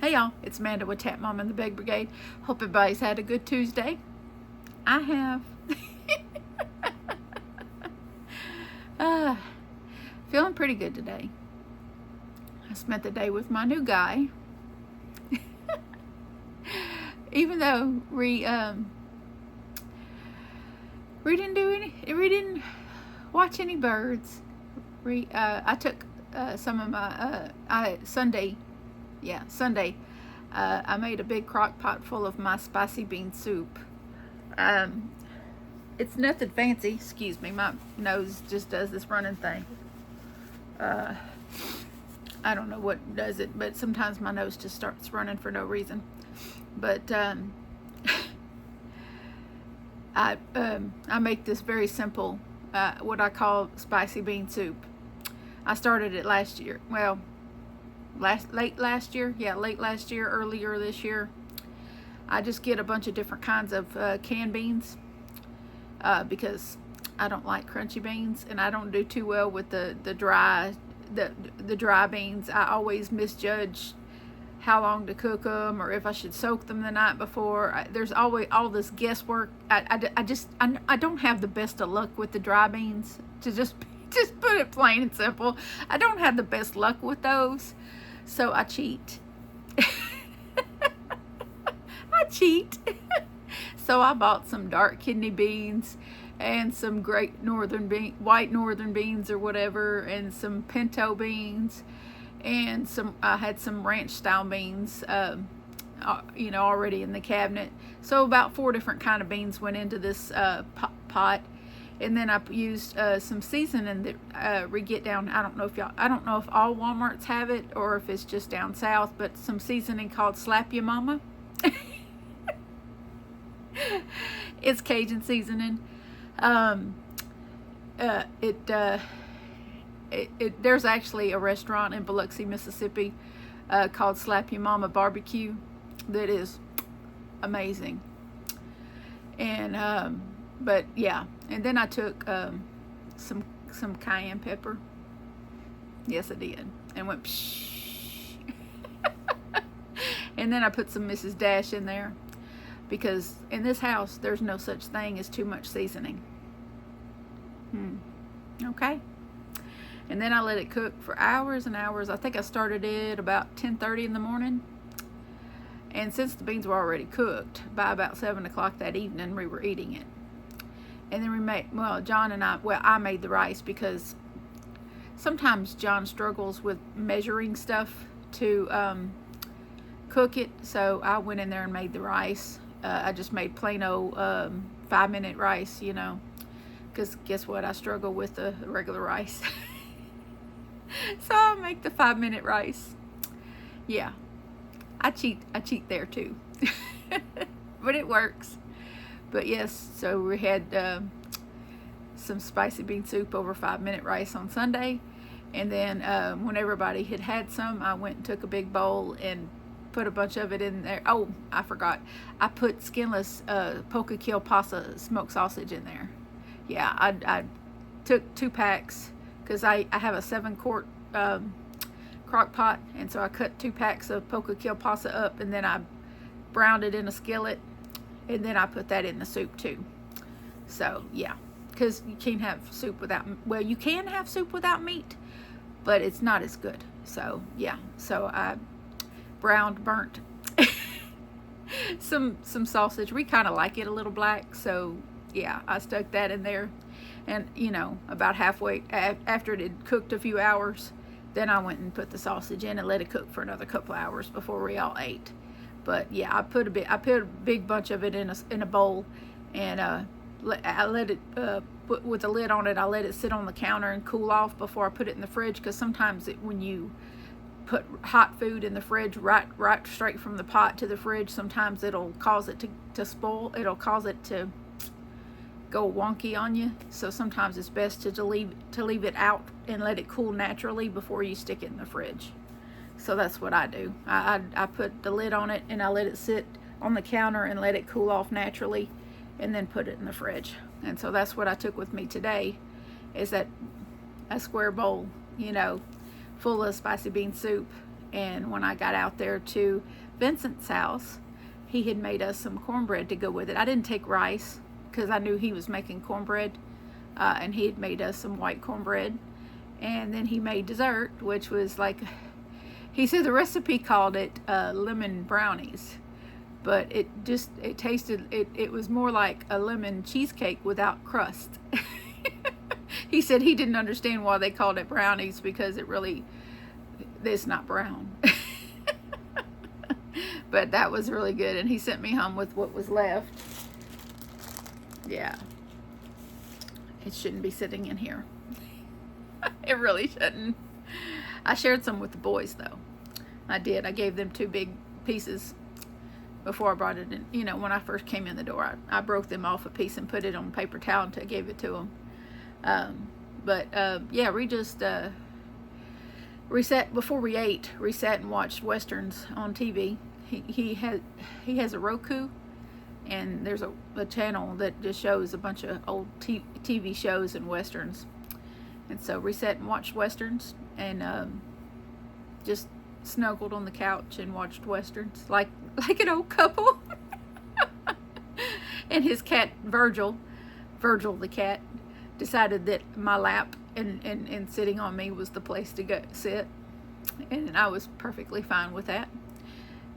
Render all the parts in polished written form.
Hey y'all, it's Amanda with Tap Mom and the Big Brigade. Hope everybody's had a good Tuesday. I have. Feeling pretty good today. I spent the day with my new guy. Even though we didn't watch any birds. I took some of my Sunday. I made a big crock pot full of my spicy bean soup. It's nothing fancy. Excuse me, my nose just does this running thing. I don't know what does it, but sometimes my nose just starts running for no reason. But I make this very simple, what I call spicy bean soup. I started it last year. Well, late last year, earlier this year. I just get a bunch of different kinds of canned beans because I don't like crunchy beans, and I don't do too well with the dry beans. I always misjudge how long to cook them, or if I should soak them the night before. There's always all this guesswork. I don't have the best of luck with the dry beans, to just put it plain and simple. I don't have the best luck with those. So I cheat. So I bought some dark kidney beans and some white northern beans or whatever, and some pinto beans, and I had some ranch style beans, already in the cabinet. So about 4 different kind of beans went into this pot. And then I used some seasoning that we get down. I don't know if all Walmarts have it or if it's just down south, but some seasoning called Slap Ya Mama. It's Cajun seasoning. There's actually a restaurant in Biloxi, Mississippi, called Slap Ya Mama Barbecue that is amazing. And but yeah, and then I took some cayenne pepper. Yes, I did, and went psh. And then I put some Mrs. Dash in there, because in this house there's no such thing as too much seasoning. Okay. And then I let it cook for hours and hours. I think I started it about 10:30 in the morning. And since the beans were already cooked, by about 7 o'clock that evening, we were eating it. And then I made the rice, because sometimes John struggles with measuring stuff to cook it. So I went in there and made the rice. I just made plain old 5-minute rice, because guess what? I struggle with the regular rice. So I'll make the 5-minute rice. Yeah, I cheat there too. But it works. But yes, so we had some spicy bean soup over 5-minute rice on Sunday. And then when everybody had some, I went and took a big bowl and put a bunch of it in there. Oh, I forgot. I put skinless poke kielbasa smoked sausage in there. Yeah, I took 2 packs, because I have a 7-quart crock pot, and so I cut 2 packs of poke kielbasa up, and then I browned it in a skillet, and then I put that in the soup too. So yeah, because you can't have soup without, you can have soup without meat, but it's not as good. So yeah, so I burnt some sausage. We kind of like it a little black, so yeah, I stuck that in there. And about halfway after it had cooked a few hours, then I went and put the sausage in and let it cook for another couple hours before we all ate. But yeah, I put a big bunch of it in a bowl, and I let it put with the lid on it. I let it sit on the counter and cool off before I put it in the fridge, because sometimes when you put hot food in the fridge right straight from the pot to the fridge, sometimes it'll cause it to spoil. It'll cause it to go wonky on you. So sometimes it's best to leave it out and let it cool naturally before you stick it in the fridge. So that's what I do. I put the lid on it and I let it sit on the counter and let it cool off naturally, and then put it in the fridge. And so that's what I took with me today, is that a square bowl, full of spicy bean soup, And when I got out there to Vincent's house, he had made us some cornbread to go with it. I didn't take rice because I knew he was making cornbread, and he had made us some white cornbread. And then he made dessert, which was like, he said the recipe called it lemon brownies, but it tasted, it was more like a lemon cheesecake without crust. He said he didn't understand why they called it brownies, because it's not brown. But that was really good, and he sent me home with what was left. Yeah. It shouldn't be sitting in here. It really shouldn't. I shared some with the boys, though. I did. I gave them 2 big pieces before I brought it in. You know, when I first came in the door, I broke them off a piece and put it on paper towel and gave it to them. Yeah, we just reset before we ate. Reset and watched westerns on TV. He has a Roku, and there's a channel that just shows a bunch of old TV shows and westerns. And so reset and watched westerns, and just snuggled on the couch and watched westerns like an old couple. And his cat Virgil the cat, decided that my lap and sitting on me was the place to go sit, and I was perfectly fine with that,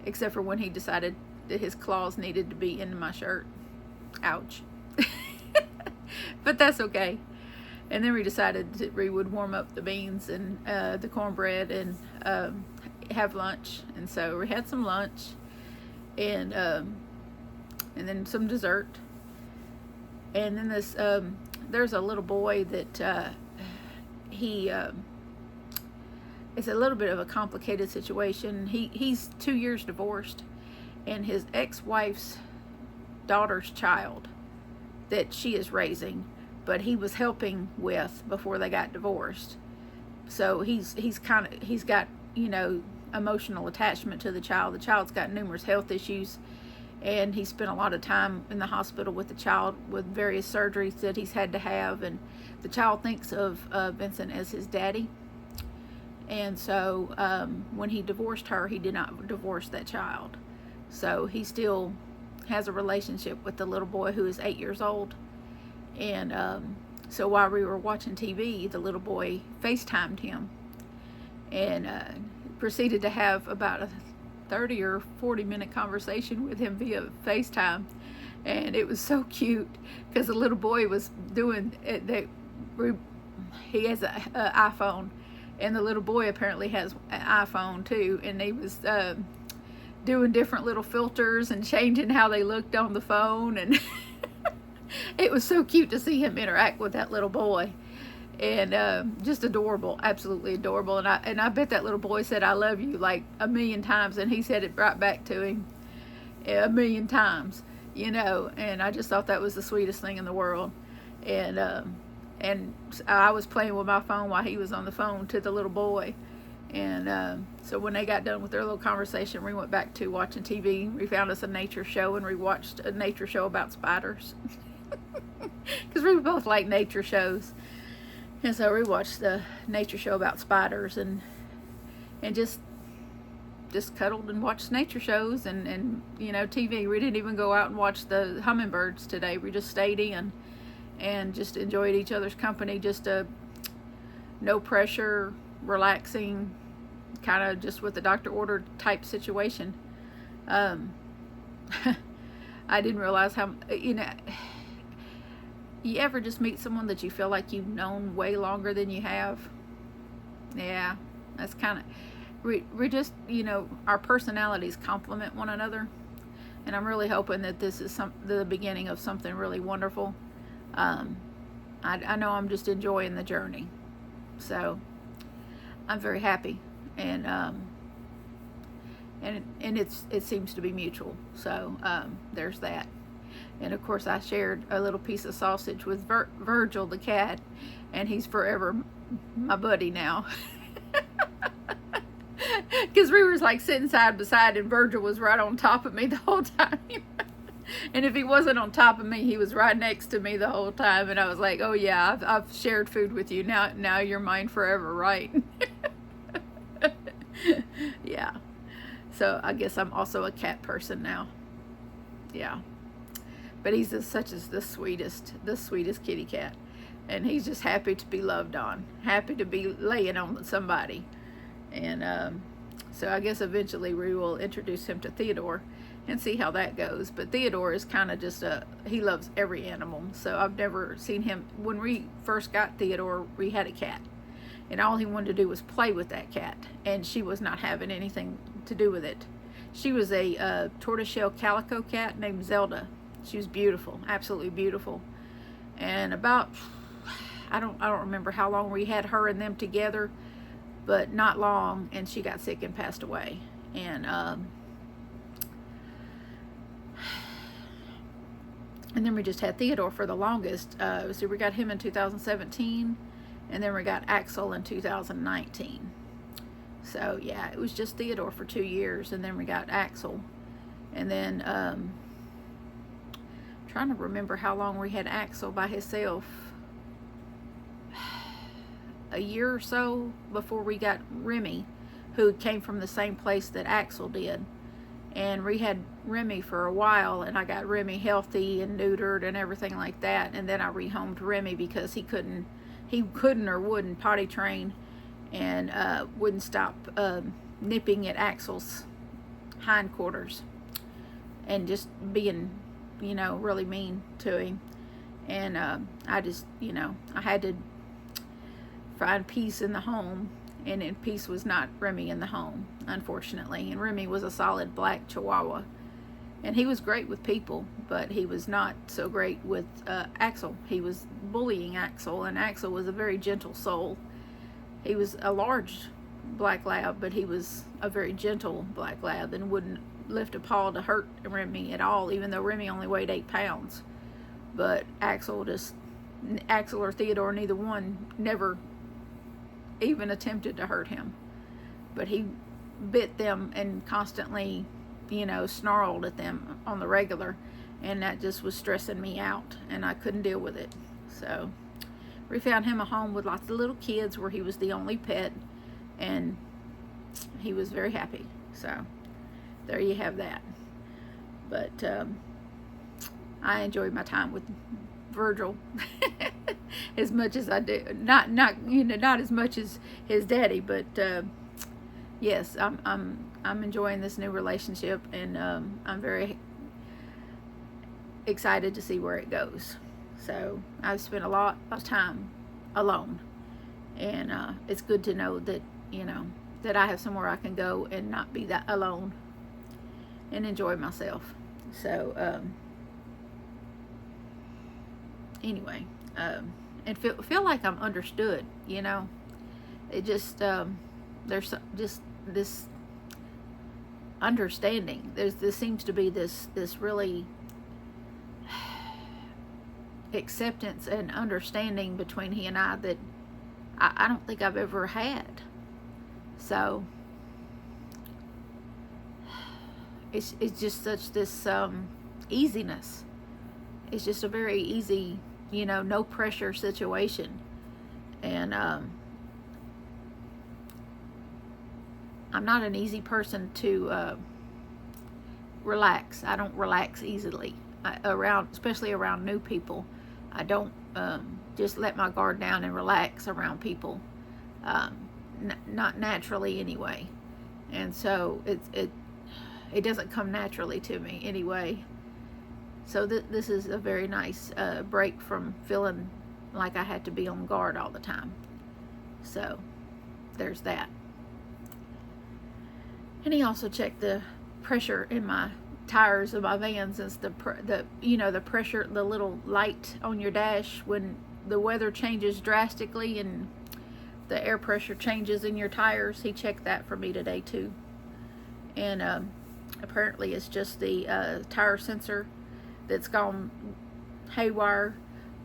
except for when he decided that his claws needed to be in my shirt. Ouch. But that's okay. And then we decided that we would warm up the beans and the cornbread and have lunch. And so we had some lunch, and then some dessert. And then there's a little boy that it's a little bit of a complicated situation. He's 2 years divorced, and his ex-wife's daughter's child that she is raising, but he was helping with before they got divorced. So he's got, you know, emotional attachment to the child. The child's got numerous health issues, and he spent a lot of time in the hospital with the child with various surgeries that he's had to have, and the child thinks of Vincent as his daddy. And so when he divorced her, he did not divorce that child. So he still has a relationship with the little boy who is 8 years old. And so while we were watching TV, the little boy FaceTimed him and proceeded to have about a 30 or 40 minute conversation with him via FaceTime. And it was so cute because the little boy was doing it. He has an iPhone, and the little boy apparently has an iPhone too, and he was doing different little filters and changing how they looked on the phone, and it was so cute to see him interact with that little boy. And just adorable, absolutely adorable. And I bet that little boy said "I love you" like 1,000,000 times, and he said it right back to him 1,000,000 times, you know. And I just thought that was the sweetest thing in the world. And I was playing with my phone while he was on the phone to the little boy. And so when they got done with their little conversation, we went back to watching TV. We found us a nature show, and we watched a nature show about spiders because we both like nature shows. And so we watched the nature show about spiders, and just cuddled and watched nature shows and you know, TV. We didn't even go out and watch the hummingbirds today. We just stayed in and just enjoyed each other's company. Just a no pressure, relaxing, kind of just what the doctor ordered type situation. I didn't realize how, you know, you ever just meet someone that you feel like you've known way longer than you have? Yeah, that's kind of, we're just, you know, our personalities complement one another. And I'm really hoping that this is the beginning of something really wonderful. I know I'm just enjoying the journey. So I'm very happy. And it seems to be mutual. So there's that. And of course I shared a little piece of sausage with Virgil the cat, and he's forever my buddy now. Because we were like sitting side by side, and Virgil was right on top of me the whole time. And if he wasn't on top of me, he was right next to me the whole time. And I was like, oh yeah, I've shared food with you. Now you're mine forever, right? Yeah. So I guess I'm also a cat person now. Yeah. But he's such as the sweetest kitty cat. And he's just happy to be loved on, happy to be laying on somebody. And so I guess eventually we will introduce him to Theodore and see how that goes. But Theodore is kind of just he loves every animal. So I've never seen him. When we first got Theodore, we had a cat. And all he wanted to do was play with that cat. And she was not having anything to do with it. She was a tortoiseshell calico cat named Zelda. She was beautiful, absolutely beautiful. And about, I don't remember how long we had her and them together, but not long, and she got sick and passed away. And then we just had Theodore for the longest. So we got him in 2017, and then we got Axel in 2019. So yeah, it was just Theodore for 2 years, and then we got Axel. And then trying to remember how long we had Axel by himself. A year or so before we got Remy, who came from the same place that Axel did. And we had Remy for a while, and I got Remy healthy and neutered and everything like that. And then I rehomed Remy because he couldn't or wouldn't potty train, and wouldn't stop nipping at Axel's hindquarters and just being, really mean to him. And I just, I had to find peace in the home, and peace was not Remy in the home, unfortunately. And Remy was a solid black Chihuahua, and he was great with people, but he was not so great with Axel. He was bullying Axel, and Axel was a very gentle soul. He was a large black lab, but he was a very gentle black lab and wouldn't lift a paw to hurt Remy at all, even though Remy only weighed 8 pounds. But Axel or Theodore, neither one, never even attempted to hurt him. But he bit them and constantly, snarled at them on the regular, and that just was stressing me out, and I couldn't deal with it. So we found him a home with lots of little kids where he was the only pet, and he was very happy. So there you have that. But I enjoyed my time with Virgil as much as I do. Not as much as his daddy, but yes, I'm enjoying this new relationship, and I'm very excited to see where it goes. So I've spent a lot of time alone, and it's good to know that that I have somewhere I can go and not be that alone and enjoy myself. So anyway, and feel like I'm understood. It just there's just this understanding. There seems to be this really acceptance and understanding between he and I that I don't think I've ever had. So it's just such this easiness. It's just a very easy, no pressure situation. And I'm not an easy person to relax. I don't relax easily especially around new people. I don't just let my guard down and relax around people. Not naturally anyway. And so it doesn't come naturally to me anyway. So this is a very nice break from feeling like I had to be on guard all the time. So there's that. And he also checked the pressure in my tires of my van, since the pressure, the little light on your dash when the weather changes drastically and the air pressure changes in your tires. He checked that for me today too. And apparently it's just the tire sensor that's gone haywire,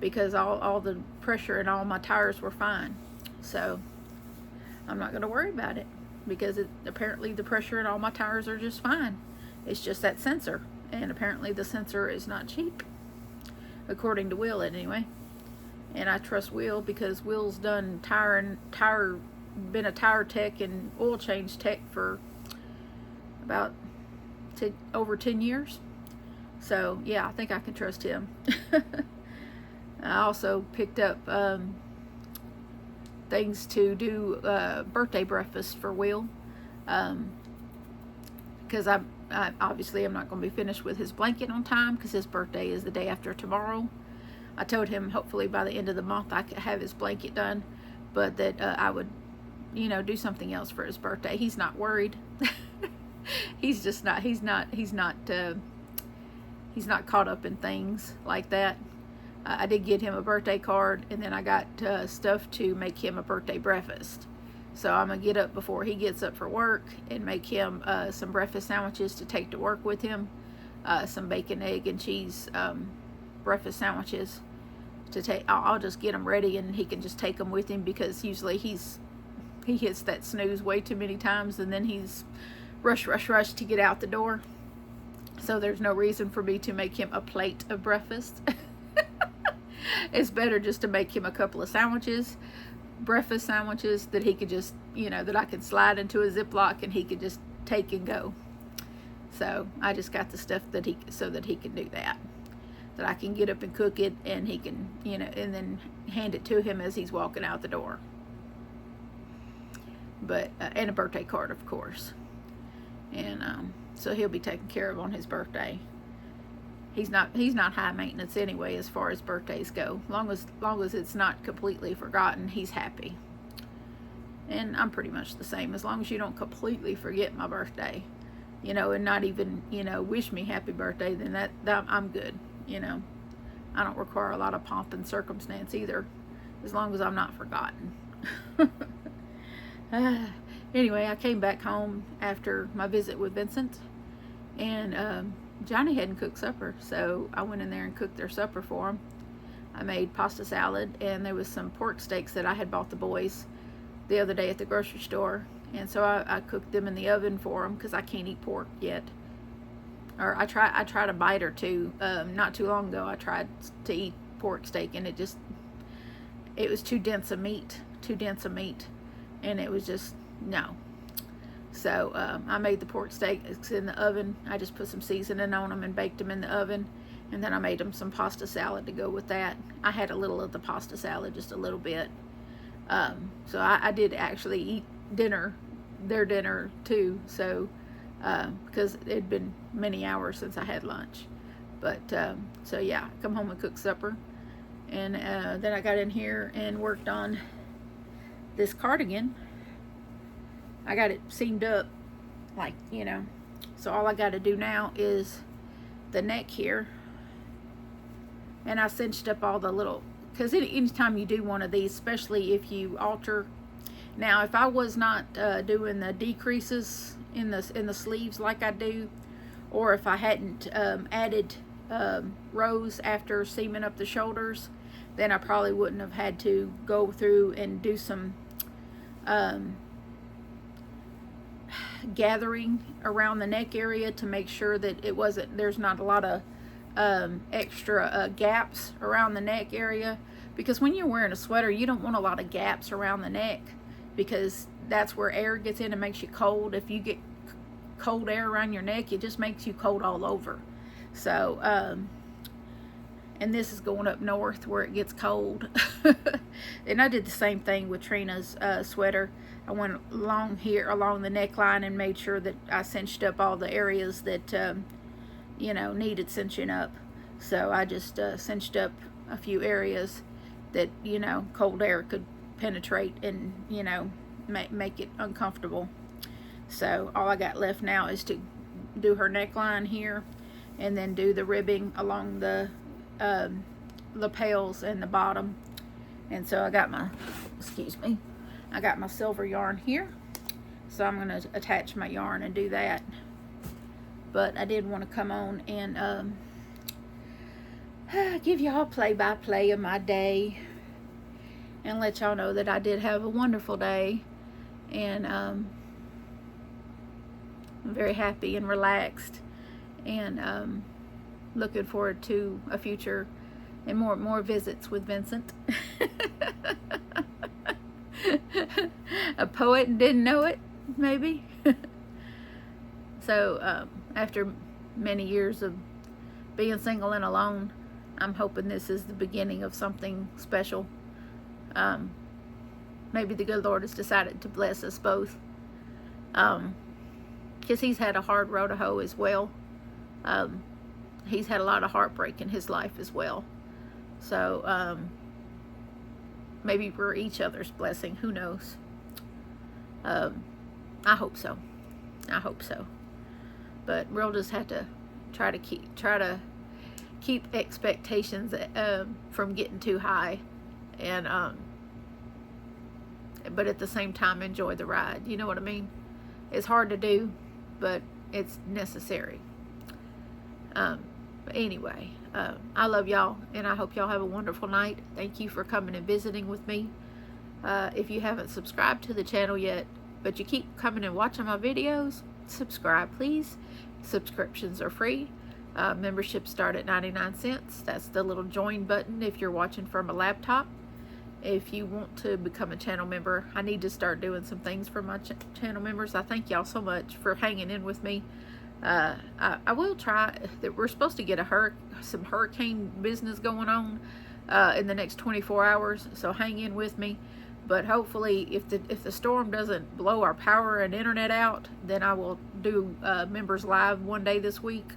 because all the pressure in all my tires were fine. So I'm not going to worry about it, because apparently the pressure in all my tires are just fine. It's just that sensor, and apparently the sensor is not cheap, according to Will anyway. And I trust Will, because Will's done tire been a tire tech and oil change tech for about over 10 years. So yeah, I think I can trust him. I also picked up things to do birthday breakfast for Will, because I obviously I'm not going to be finished with his blanket on time because his birthday is the day after tomorrow. I told him hopefully by the end of the month I could have his blanket done, but that I would, you know, do something else for his birthday. He's not worried. He's just not. He's not caught up in things like that. I did get him a birthday card, and then I got stuff to make him a birthday breakfast. So I'm gonna get up before he gets up for work and make him some breakfast sandwiches to take to work with him, some bacon, egg, and cheese breakfast sandwiches to take. I'll just get them ready, and he can just take them with him, because usually he hits that snooze way too many times, and then he's rush to get out the door. So there's no reason for me to make him a plate of breakfast. It's better just to make him a couple of sandwiches, breakfast sandwiches, that he could just, you know, that I could slide into a Ziploc and he could just take and go. So I just got the stuff that so that he can do that I can get up and cook it, and he can, you know, and then hand it to him as he's walking out the door. But and a birthday card, of course. And so he'll be taken care of on his birthday. He's not high maintenance anyway as far as birthdays go. Long as it's not completely forgotten, he's happy. And I'm pretty much the same. As long as you don't completely forget my birthday, you know, and not even, you know, wish me happy birthday, then that I'm good. You know, I don't require a lot of pomp and circumstance either, as long as I'm not forgotten. Anyway, I came back home after my visit with Vincent, and Johnny hadn't cooked supper, so I went in there and cooked their supper for them. I made pasta salad, and there was some pork steaks that I had bought the boys the other day at the grocery store, and so I cooked them in the oven for them, because I can't eat pork yet. Or I tried a bite or two not too long ago. I tried to eat pork steak, and it was too dense a meat, and it was just no. So I made the pork steaks in the oven. I just put some seasoning on them and baked them in the oven, and then I made them some pasta salad to go with that. I had a little of the pasta salad, just a little bit. So I did actually eat their dinner too. So because it had been many hours since I had lunch. But so yeah, come home and cook supper, and then I got in here and worked on this cardigan. I got it seamed up, like, you know, so all I got to do now is the neck here, and I cinched up all the little, because anytime you do one of these, especially if you alter. Now, if I was not doing the decreases in the sleeves like I do, or if I hadn't added rows after seaming up the shoulders, then I probably wouldn't have had to go through and do some gathering around the neck area to make sure that there's not a lot of extra gaps around the neck area, because when you're wearing a sweater, you don't want a lot of gaps around the neck, because that's where air gets in and makes you cold. If you get cold air around your neck, it just makes you cold all over. So and this is going up north where it gets cold. And I did the same thing with Trina's sweater. I went along here along the neckline and made sure that I cinched up all the areas that you know, needed cinching up. So I just cinched up a few areas that, you know, cold air could penetrate and, you know, make it uncomfortable. So all I got left now is to do her neckline here, and then do the ribbing along the lapels and the bottom. And so I got my, I got my silver yarn here, so I'm going to attach my yarn and do that. But I did want to come on and give y'all play-by-play of my day, and let y'all know that I did have a wonderful day, and I'm very happy and relaxed, and looking forward to a future and more visits with Vincent. a poet and didn't know it, maybe. So after many years of being single and alone, I'm hoping this is the beginning of something special. Maybe the good Lord has decided to bless us both, because he's had a hard road to hoe as well. He's had a lot of heartbreak in his life as well. So maybe we're each other's blessing. Who knows? I hope so. I hope so. But we'll just have to try to keep expectations from getting too high, and but at the same time enjoy the ride. You know what I mean? It's hard to do, but it's necessary. But anyway, I love y'all, and I hope y'all have a wonderful night. Thank you for coming and visiting with me. If you haven't subscribed to the channel yet, but you keep coming and watching my videos, subscribe please. Subscriptions are free. Memberships start at 99 cents. That's the little join button if you're watching from a laptop. If you want to become a channel member, I need to start doing some things for my channel members. I thank y'all so much for hanging in with me. I will try. That we're supposed to get some hurricane business going on in the next 24 hours, so hang in with me. But hopefully, if the storm doesn't blow our power and internet out, then I will do members live one day this week,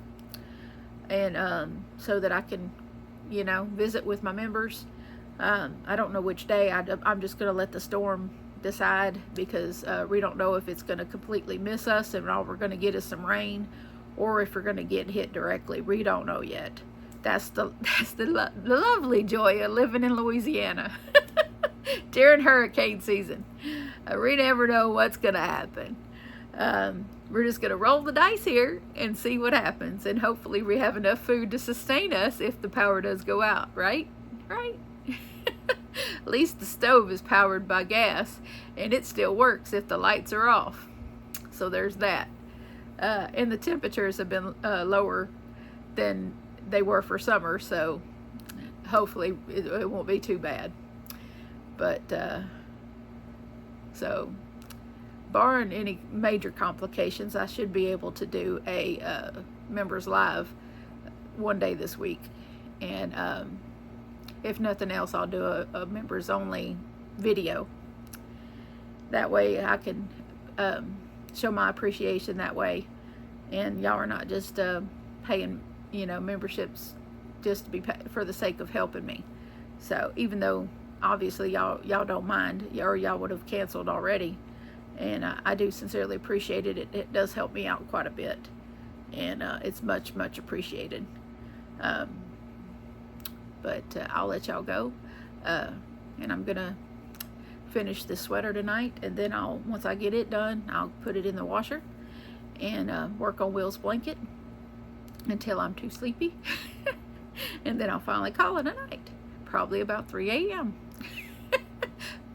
and so that I can, visit with my members. I don't know which day. I'm just going to let the storm decide, because we don't know if it's going to completely miss us and all we're going to get is some rain, or if we're going to get hit directly. We don't know yet. That's the lovely joy of living in Louisiana during hurricane season. We never know what's going to happen. We're just going to roll the dice here and see what happens, and hopefully we have enough food to sustain us if the power does go out, right? Right? At least the stove is powered by gas, and it still works if the lights are off. So there's that. And the temperatures have been lower than they were for summer, so hopefully it won't be too bad. But so barring any major complications, I should be able to do a members live one day this week, and if nothing else, I'll do a members only video. That way I can show my appreciation that way, and y'all are not just paying memberships just to be for the sake of helping me. So even though obviously y'all don't mind, or y'all would have canceled already, and I do sincerely appreciate it. It does help me out quite a bit, and it's much appreciated. But I'll let y'all go, and I'm gonna finish this sweater tonight, and then once I get it done, I'll put it in the washer and work on Will's blanket until I'm too sleepy, and then I'll finally call it a night, probably about 3 a.m.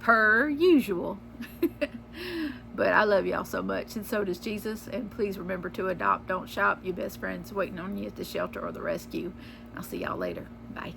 per usual. But I love y'all so much, and so does Jesus. And please remember to adopt, don't shop. Your best friend's waiting on you at the shelter or the rescue. I'll see y'all later. Bye.